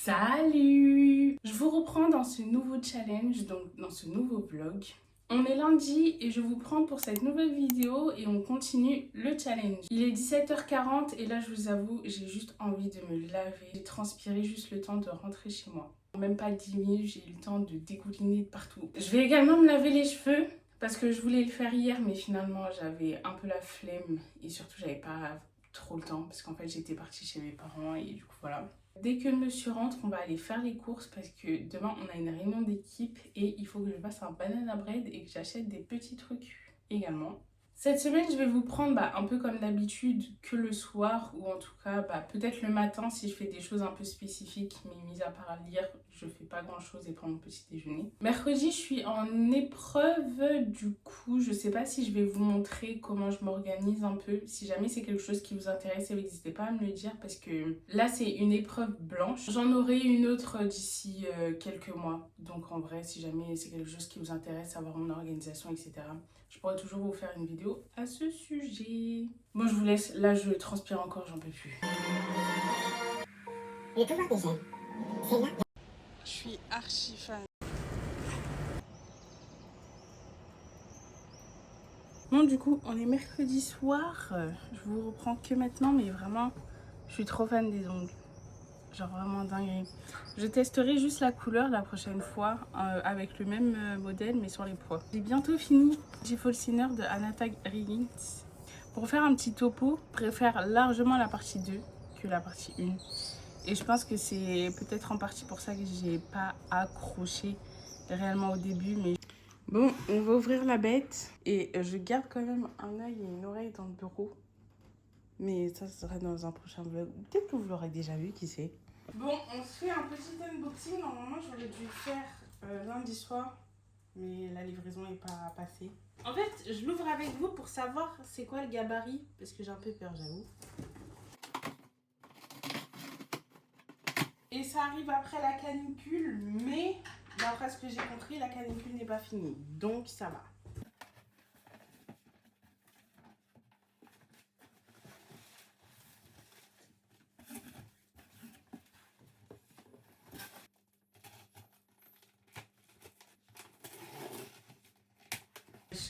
Salut! Je vous reprends dans ce nouveau challenge, donc dans ce nouveau vlog. On est lundi et je vous prends pour cette nouvelle vidéo et on continue le challenge. Il est 17h40 et là je vous avoue, j'ai juste envie de me laver. J'ai transpiré juste le temps de rentrer chez moi. Même pas 10 minutes, j'ai eu le temps de dégouliner de partout. Je vais également me laver les cheveux parce que je voulais le faire hier mais finalement j'avais un peu la flemme et surtout j'avais pas trop le temps parce qu'en fait j'étais partie chez mes parents et du coup voilà. Dès que monsieur rentre, on va aller faire les courses parce que demain on a une réunion d'équipe et il faut que je fasse un banana bread et que j'achète des petits trucs également. Cette semaine, je vais vous prendre un peu comme d'habitude que le soir ou en tout cas peut-être le matin si je fais des choses un peu spécifiques, mais mis à part lire, je fais pas grand chose et prendre mon petit déjeuner. Mercredi, je suis en épreuve, du coup, je sais pas si je vais vous montrer comment je m'organise un peu. Si jamais c'est quelque chose qui vous intéresse, n'hésitez pas à me le dire parce que là, c'est une épreuve blanche. J'en aurai une autre d'ici quelques mois. Donc en vrai, si jamais c'est quelque chose qui vous intéresse, savoir mon organisation, etc., je pourrais toujours vous faire une vidéo à ce sujet. Bon, je vous laisse. Là, je transpire encore, j'en peux plus. Le pouvoir des ailes. C'est là. Je suis archi fan. Bon, du coup, on est mercredi soir. Je vous reprends que maintenant, mais vraiment, je suis trop fan des ongles. Genre vraiment dingue. Je testerai juste la couleur la prochaine fois avec le même modèle mais sur les pois. J'ai bientôt fini G-Folsiner de Anata Riggins. Pour faire un petit topo, je préfère largement la partie 2 que la partie 1. Et je pense que c'est peut-être en partie pour ça que j'ai pas accroché réellement au début. Mais bon, on va ouvrir la bête et je garde quand même un œil et une oreille dans le bureau. Mais ça sera dans un prochain vlog. Peut-être que vous l'aurez déjà vu, qui sait. Bon, on se fait un petit unboxing. Normalement, j'aurais dû le faire lundi soir. Mais la livraison n'est pas passée. En fait, je l'ouvre avec vous pour savoir c'est quoi le gabarit. Parce que j'ai un peu peur, j'avoue. Et ça arrive après la canicule. Mais d'après ce que j'ai compris, la canicule n'est pas finie. Donc, ça va.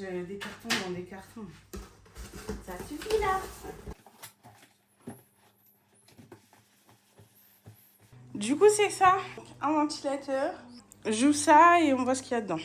Des cartons dans des cartons. Ça suffit là. Du coup, c'est ça. Un ventilateur. J'ouvre ça et on voit ce qu'il y a dedans.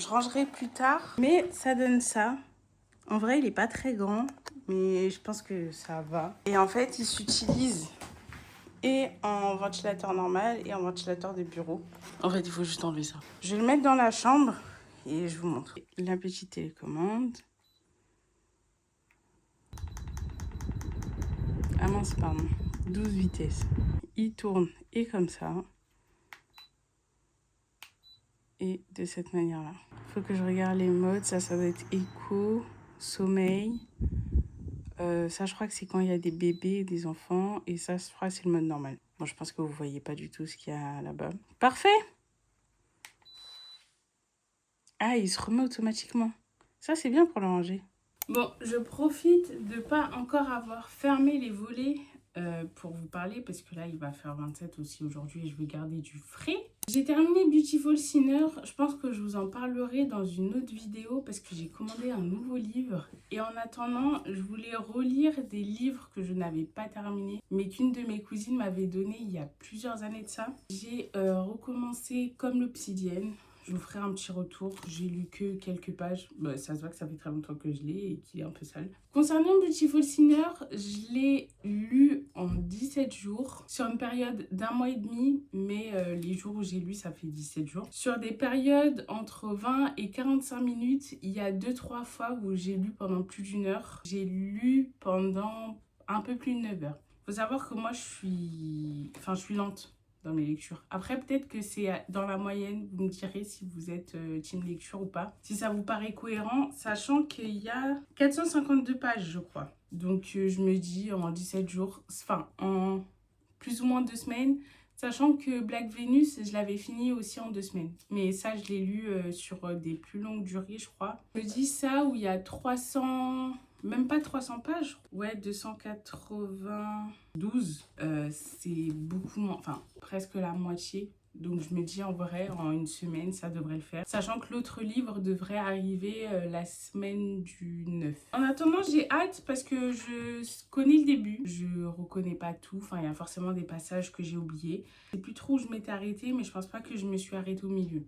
Je rangerai plus tard, mais ça donne ça. En vrai, il n'est pas très grand, mais je pense que ça va. Et en fait, il s'utilise et en ventilateur normal et en ventilateur de bureau. En fait, il faut juste enlever ça. Je vais le mettre dans la chambre et je vous montre. La petite télécommande. Ah mince, pardon. 12 vitesses. Il tourne et comme ça. Et de cette manière-là. Il faut que je regarde les modes. Ça doit être éco, sommeil. Ça, je crois que c'est quand il y a des bébés et des enfants. Et ça, je crois que c'est le mode normal. Bon, je pense que vous voyez pas du tout ce qu'il y a là-bas. Parfait! Ah, il se remet automatiquement. Ça, c'est bien pour le ranger. Bon, je profite de pas encore avoir fermé les volets pour vous parler. Parce que là, il va faire 27 aussi aujourd'hui et je veux garder du frais. J'ai terminé Beautiful Sinner. Je pense que je vous en parlerai dans une autre vidéo parce que j'ai commandé un nouveau livre. Et en attendant, je voulais relire des livres que je n'avais pas terminés, mais qu'une de mes cousines m'avait donné il y a plusieurs années de ça. J'ai recommencé Comme l'Obsidienne. je vous ferai un petit retour. J'ai lu que quelques pages. Bah, ça se voit que ça fait très longtemps que je l'ai et qu'il est un peu sale. Concernant Beautiful Sinner, je l'ai lu en 17 jours. Sur une période d'1 mois et demi. Mais les jours où j'ai lu, ça fait 17 jours. Sur des périodes entre 20 et 45 minutes, il y a 2-3 fois où j'ai lu pendant plus d'1 heure. J'ai lu pendant un peu plus de 9 heures. Faut savoir que moi, je suis lente dans mes lectures. Après, peut-être que c'est dans la moyenne. Vous me direz si vous êtes team lecture ou pas. Si ça vous paraît cohérent, sachant qu'il y a 452 pages, je crois. Donc, je me dis en 17 jours, enfin, en plus ou moins 2 semaines, sachant que Black Venus, je l'avais fini aussi en 2 semaines. Mais ça, je l'ai lu sur des plus longues durées, je crois. Je me dis ça où il y a 300... Même pas 300 pages. Ouais, 292. C'est beaucoup moins, enfin presque la moitié. Donc je me dis en vrai, en 1 semaine, ça devrait le faire. Sachant que l'autre livre devrait arriver la semaine du 9. En attendant, j'ai hâte parce que je connais le début. Je reconnais pas tout. Enfin, il y a forcément des passages que j'ai oubliés. Je sais plus trop où je m'étais arrêtée, mais je pense pas que je me suis arrêtée au milieu.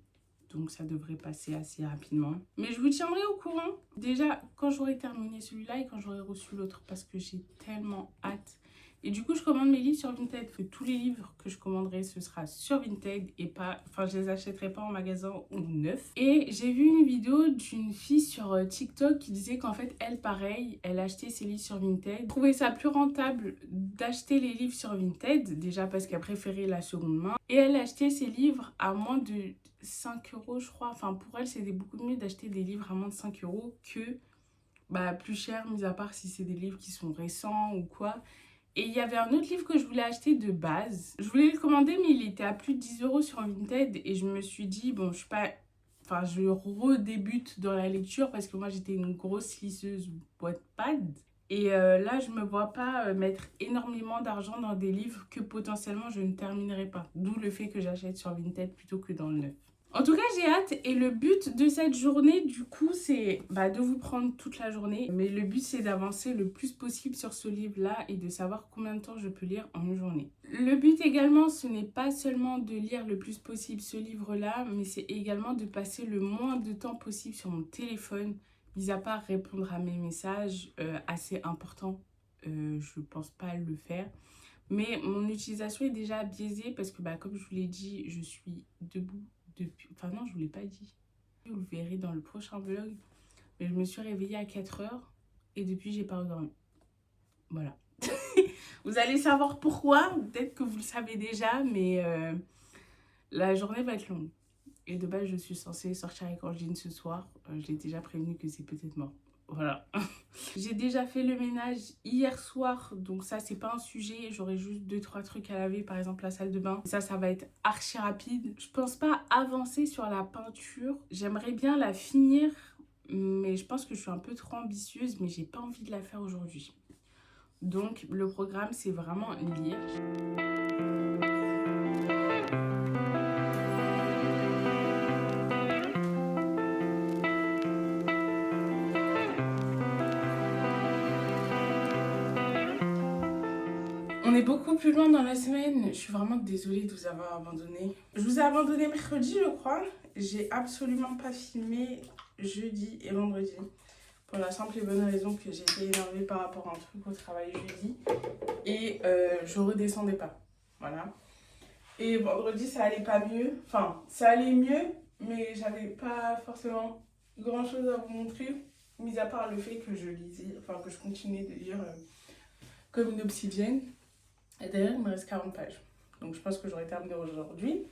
Donc ça devrait passer assez rapidement. Mais je vous tiendrai au courant. Déjà, quand j'aurai terminé celui-là et quand j'aurai reçu l'autre. Parce que j'ai tellement hâte. Et du coup, je commande mes livres sur Vinted. Que tous les livres que je commanderai, ce sera sur Vinted. Et pas... Enfin, je les achèterai pas en magasin ou neuf. Et j'ai vu une vidéo d'une fille sur TikTok qui disait qu'en fait, elle, pareil, elle achetait ses livres sur Vinted. Je trouvais ça plus rentable d'acheter les livres sur Vinted. Déjà parce qu'elle préférait la seconde main. Et elle achetait ses livres à moins de 5 euros, je crois. Enfin, pour elle, c'était beaucoup mieux d'acheter des livres à moins de 5 euros que plus cher, mis à part si c'est des livres qui sont récents ou quoi. Et il y avait un autre livre que je voulais acheter de base. Je voulais le commander, mais il était à plus de 10 euros sur Vinted. Et je me suis dit, bon, je suis pas... Enfin, je redébute dans la lecture parce que moi, j'étais une grosse liseuse Wattpad. Et là, je me vois pas mettre énormément d'argent dans des livres que potentiellement je ne terminerai pas. D'où le fait que j'achète sur Vinted plutôt que dans le neuf. En tout cas, j'ai hâte et le but de cette journée, du coup, c'est de vous prendre toute la journée. Mais le but, c'est d'avancer le plus possible sur ce livre-là et de savoir combien de temps je peux lire en une journée. Le but également, ce n'est pas seulement de lire le plus possible ce livre-là, mais c'est également de passer le moins de temps possible sur mon téléphone, mis à part répondre à mes messages assez importants. Je pense pas le faire. Mais mon utilisation est déjà biaisée parce que, comme je vous l'ai dit, je suis debout depuis... Enfin non, je vous l'ai pas dit. Vous le verrez dans le prochain vlog. Mais je me suis réveillée à 4 heures et depuis, j'ai pas redormi. Voilà. Vous allez savoir pourquoi. Peut-être que vous le savez déjà, mais la journée va être longue. Et de base, je suis censée sortir avec Angine ce soir. Je l'ai déjà prévenu que c'est peut-être mort. Voilà. J'ai déjà fait le ménage hier soir, donc ça c'est pas un sujet. J'aurai juste 2-3 trucs à laver, par exemple la salle de bain. Ça va être archi rapide. Je pense pas avancer sur la peinture. J'aimerais bien la finir, mais je pense que je suis un peu trop ambitieuse, mais j'ai pas envie de la faire aujourd'hui. Donc le programme c'est vraiment lire. On est beaucoup plus loin dans la semaine. Je suis vraiment désolée de vous avoir abandonné. Je vous ai abandonné mercredi, je crois. J'ai absolument pas filmé jeudi et vendredi. Pour la simple et bonne raison que j'étais énervée par rapport à un truc au travail jeudi. Et je redescendais pas. Voilà. Et vendredi, ça allait pas mieux. Enfin, ça allait mieux, mais j'avais pas forcément grand chose à vous montrer. Mis à part le fait que je lisais, enfin que je continuais de lire comme une obsidienne. Et d'ailleurs, il me reste 40 pages. Donc, je pense que j'aurai terminé aujourd'hui.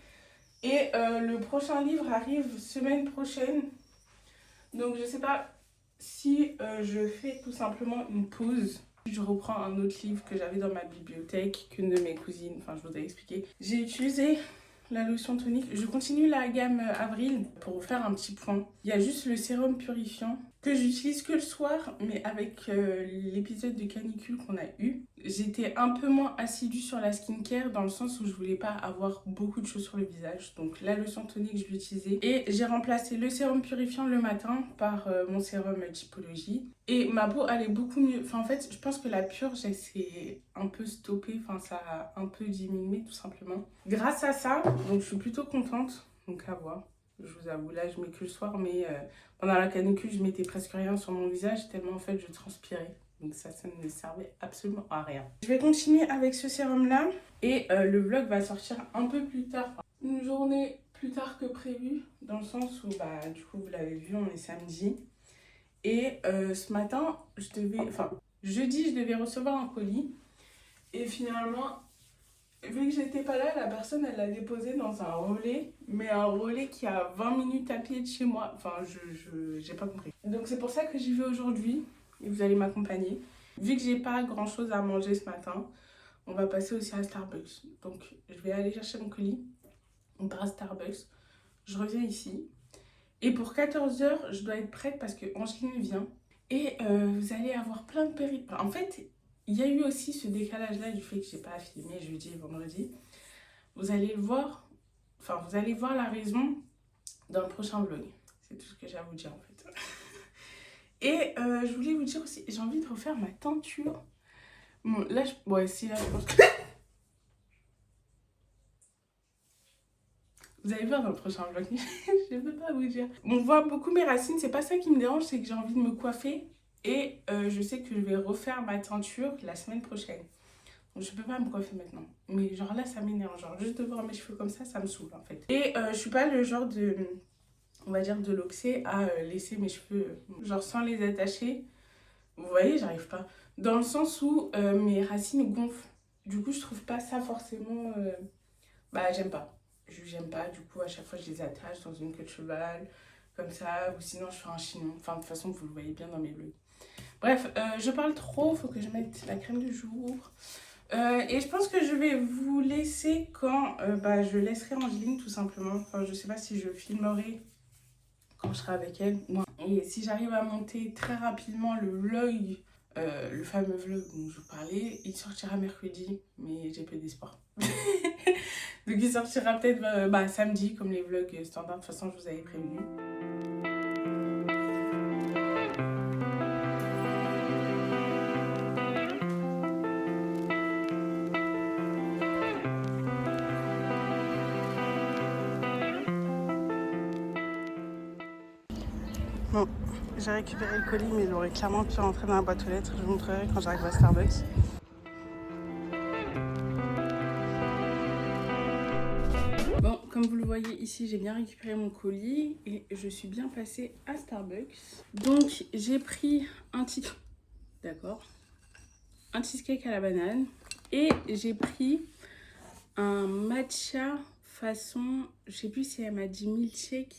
Et le prochain livre arrive semaine prochaine. Donc, je sais pas si je fais tout simplement une pause. Je reprends un autre livre que j'avais dans ma bibliothèque, qu'une de mes cousines, enfin, je vous ai expliqué. J'ai utilisé la lotion tonique. Je continue la gamme Avril pour vous faire un petit point. Il y a juste le sérum purifiant que j'utilise que le soir, mais avec l'épisode de canicule qu'on a eu, j'étais un peu moins assidue sur la skincare dans le sens où je voulais pas avoir beaucoup de choses sur le visage. Donc la lotion tonique, je l'ai utilisée. Et j'ai remplacé le sérum purifiant le matin par mon sérum Typologie. Et ma peau allait beaucoup mieux. Enfin, en fait, je pense que la purge, s'est un peu stoppée. Enfin, ça a un peu diminué, tout simplement. Grâce à ça, donc je suis plutôt contente. Donc, à voir. Je vous avoue, là, je mets que le soir, mais pendant la canicule, je mettais presque rien sur mon visage, tellement en fait, je transpirais. Donc ça ne servait absolument à rien. Je vais continuer avec ce sérum-là. Et le vlog va sortir un peu plus tard. Une journée plus tard que prévu. Dans le sens où, bah, du coup, vous l'avez vu, on est samedi. Et ce matin, jeudi, je devais recevoir un colis. Et finalement, vu que j'étais pas là, la personne, elle l'a déposé dans un relais. Mais un relais qui a 20 minutes à pied de chez moi. Enfin, j'ai pas compris. Donc c'est pour ça que j'y vais aujourd'hui. Et vous allez m'accompagner. Vu que j'ai pas grand chose à manger ce matin, on va passer aussi à Starbucks. Donc je vais aller chercher mon colis. On part à Starbucks. Je reviens ici. Et pour 14 h, je dois être prête parce que Angeline vient. Et vous allez avoir plein de péripéties. En fait, il y a eu aussi ce décalage-là du fait que j'ai pas filmé jeudi et vendredi. Vous allez le voir. Enfin, vous allez voir la raison dans le prochain vlog. C'est tout ce que j'ai à vous dire en fait. Et je voulais vous dire aussi, j'ai envie de refaire ma teinture. Bon, là, ouais, si, là, je pense que... Vous allez voir dans le prochain vlog, je ne peux pas vous dire. On voit beaucoup mes racines, c'est pas ça qui me dérange, c'est que j'ai envie de me coiffer. Et je sais que je vais refaire ma teinture la semaine prochaine. Donc je peux pas me coiffer maintenant. Mais genre là, ça m'énerve. Genre juste de voir mes cheveux comme ça me saoule en fait. Et je suis pas le genre de, on va dire, de l'oxé à laisser mes cheveux, genre sans les attacher. Vous voyez, j'arrive pas. Dans le sens où mes racines gonflent. Du coup, je trouve pas ça forcément... bah, j'aime pas. J'aime pas, du coup, à chaque fois, je les attache dans une queue de cheval, comme ça, ou sinon, je fais un chignon. Enfin, de toute façon, vous le voyez bien dans mes vlogs. Bref, je parle trop, faut que je mette la crème du jour. Et je pense que je vais vous laisser quand bah, je laisserai Angeline, tout simplement. Enfin, je sais pas si je filmerai quand je serai avec elle. Ouais. Et si j'arrive à monter très rapidement le vlog, le fameux vlog dont je vous parlais, il sortira mercredi, mais j'ai peu d'espoir. Donc il sortira peut-être bah, samedi, comme les vlogs standards. De toute façon, je vous avais prévenu. Bon, j'ai récupéré le colis, mais il aurait clairement pu rentrer dans la boîte aux lettres. Je vous montrerai quand j'arrive à Starbucks. Bon, comme vous le voyez ici, j'ai bien récupéré mon colis et je suis bien passée à Starbucks. Donc, j'ai pris un d'accord, un cheesecake à la banane et j'ai pris un matcha façon, je sais plus si elle m'a dit milkshake.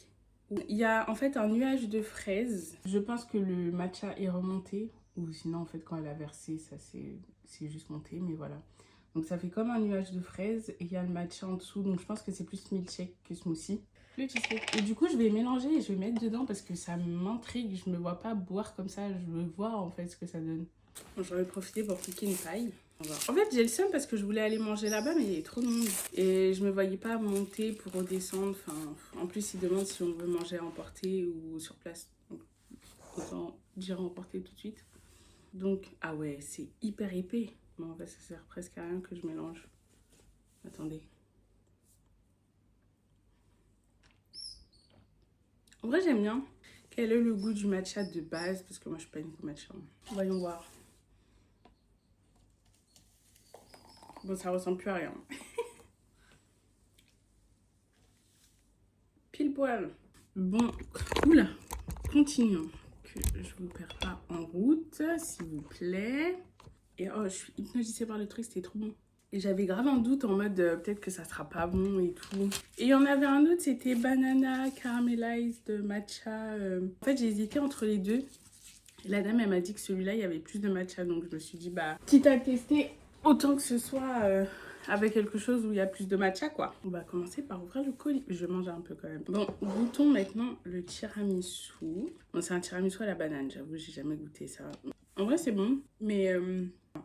Il y a en fait un nuage de fraises. Je pense que le matcha est remonté ou sinon en fait quand elle a versé, ça c'est juste monté, mais voilà. Donc ça fait comme un nuage de fraises et il y a le matcha en dessous. Donc je pense que c'est plus milkshake que smoothie. Le cheesecake. Et du coup je vais mélanger et je vais mettre dedans parce que ça m'intrigue. Je me vois pas boire comme ça. Je veux voir en fait ce que ça donne. Bon, j'en ai profité pour piquer une paille. En fait j'ai le seum parce que je voulais aller manger là-bas mais il y avait trop de monde. Et je me voyais pas monter pour redescendre. Enfin, en plus ils demandent si on veut manger à emporter ou sur place. Donc autant dire à emporter tout de suite. Donc, ah ouais, c'est hyper épais. Bon, en fait, ça sert presque à rien que je mélange. Attendez. En vrai, j'aime bien. Quel est le goût du matcha de base? Parce que moi, je suis pas une matcha. Voyons voir. Bon, ça ressemble plus à rien. Pile poil. Bon, oula. Continuons. Que je vous perds pas en route, s'il vous plaît. Et oh, je suis hypnotisée par le truc, c'était trop bon. Et j'avais grave un doute en mode peut-être que ça sera pas bon et tout. Et il y en avait un autre, c'était banana caramelized matcha. En fait, j'ai hésité entre les deux. Et la dame, elle m'a dit que celui-là, il y avait plus de matcha. Donc je me suis dit, bah, quitte à tester, autant que ce soit avec quelque chose où il y a plus de matcha, quoi. On va commencer par ouvrir le colis. Je vais manger un peu quand même. Bon, goûtons maintenant le tiramisu. Bon, c'est un tiramisu à la banane, j'avoue, j'ai jamais goûté ça. En vrai, c'est bon, mais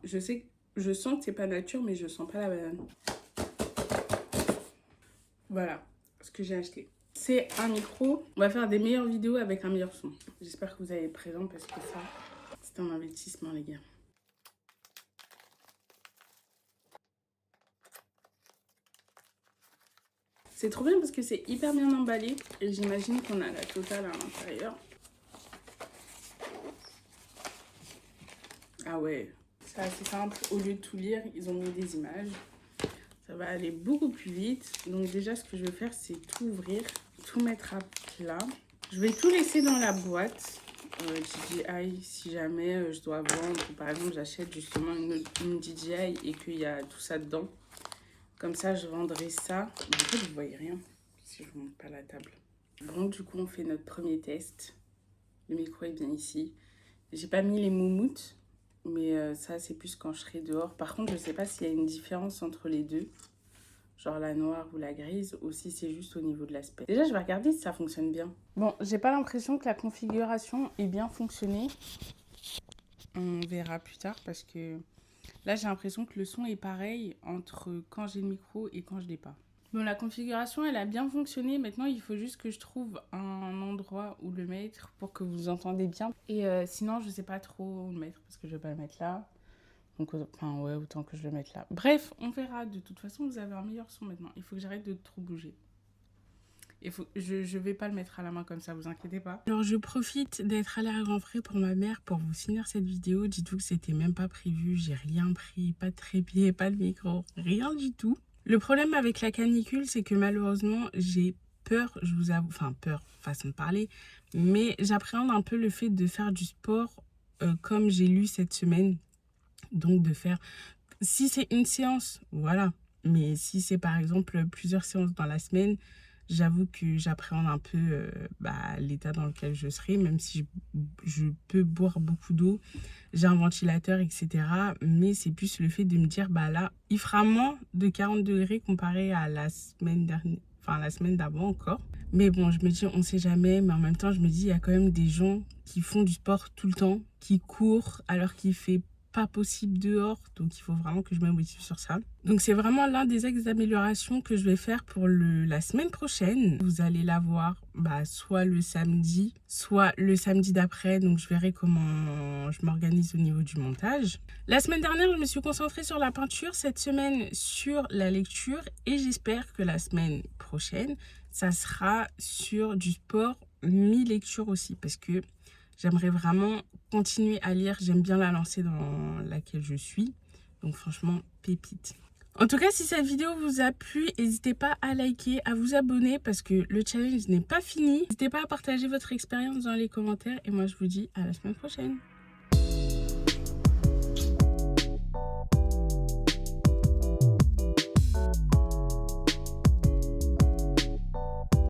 je sais que je sens que c'est pas nature, mais je sens pas la banane. Voilà ce que j'ai acheté. C'est un micro. On va faire des meilleures vidéos avec un meilleur son. J'espère que vous allez être présents parce que ça, c'est un investissement, les gars. C'est trop bien parce que c'est hyper bien emballé. Et j'imagine qu'on a la totale à l'intérieur. Ah ouais, c'est assez simple. Au lieu de tout lire, ils ont mis des images. Ça va aller beaucoup plus vite. Donc déjà, ce que je vais faire, c'est tout ouvrir, tout mettre à plat. Je vais tout laisser dans la boîte. DJI, si jamais je dois vendre, ou par exemple, j'achète justement une DJI et qu'il y a tout ça dedans. Comme ça, je vendrai ça. En fait, vous ne voyez rien si je ne monte pas la table. Bon, du coup, on fait notre premier test. Le micro est bien ici. J'ai pas mis les moumoutes, mais ça, c'est plus quand je serai dehors. Par contre, je sais pas s'il y a une différence entre les deux. Genre la noire ou la grise, ou si c'est juste au niveau de l'aspect. Déjà, je vais regarder si ça fonctionne bien. Bon, j'ai pas l'impression que la configuration ait bien fonctionné. On verra plus tard parce que là, j'ai l'impression que le son est pareil entre quand j'ai le micro et quand je l'ai pas. Bon, la configuration, elle a bien fonctionné. Maintenant, il faut juste que je trouve un endroit où le mettre pour que vous entendez bien. Et sinon, je sais pas trop où le mettre parce que je vais pas le mettre là. Donc, enfin, ouais, autant que je le mette là. Bref, on verra. De toute façon, vous avez un meilleur son maintenant. Il faut que j'arrête de trop bouger. Je vais pas le mettre à la main comme ça, vous inquiétez pas. Alors, je profite d'être allée à Grand Frais pour ma mère pour vous finir cette vidéo. Dites-vous que c'était même pas prévu. J'ai rien pris. Pas de trépied, pas de micro. Rien du tout. Le problème avec la canicule, c'est que malheureusement, j'ai peur, je vous avoue, enfin peur, façon de parler, mais j'appréhende un peu le fait de faire du sport comme j'ai lu cette semaine. Donc de faire, si c'est une séance, voilà, mais si c'est par exemple plusieurs séances dans la semaine, j'avoue que j'appréhende un peu l'état dans lequel je serai, même si je peux boire beaucoup d'eau, j'ai un ventilateur, etc. Mais c'est plus le fait de me dire, là, il fera moins de 40 degrés comparé à la semaine dernière, enfin la semaine d'avant encore. Mais bon, je me dis, on sait jamais, mais en même temps, je me dis, il y a quand même des gens qui font du sport tout le temps, qui courent alors qu'il fait pas possible dehors, donc il faut vraiment que je me motive sur ça. Donc c'est vraiment l'un des axes d'amélioration que je vais faire pour la semaine prochaine. Vous allez la voir soit le samedi, soit le samedi d'après, donc je verrai comment je m'organise au niveau du montage. La semaine dernière, je me suis concentrée sur la peinture, cette semaine sur la lecture, et j'espère que la semaine prochaine, ça sera sur du sport mi-lecture aussi, parce que j'aimerais vraiment continuer à lire. J'aime bien la lancée dans laquelle je suis. Donc franchement, pépite. En tout cas, si cette vidéo vous a plu, n'hésitez pas à liker, à vous abonner parce que le challenge n'est pas fini. N'hésitez pas à partager votre expérience dans les commentaires. Et moi, je vous dis à la semaine prochaine.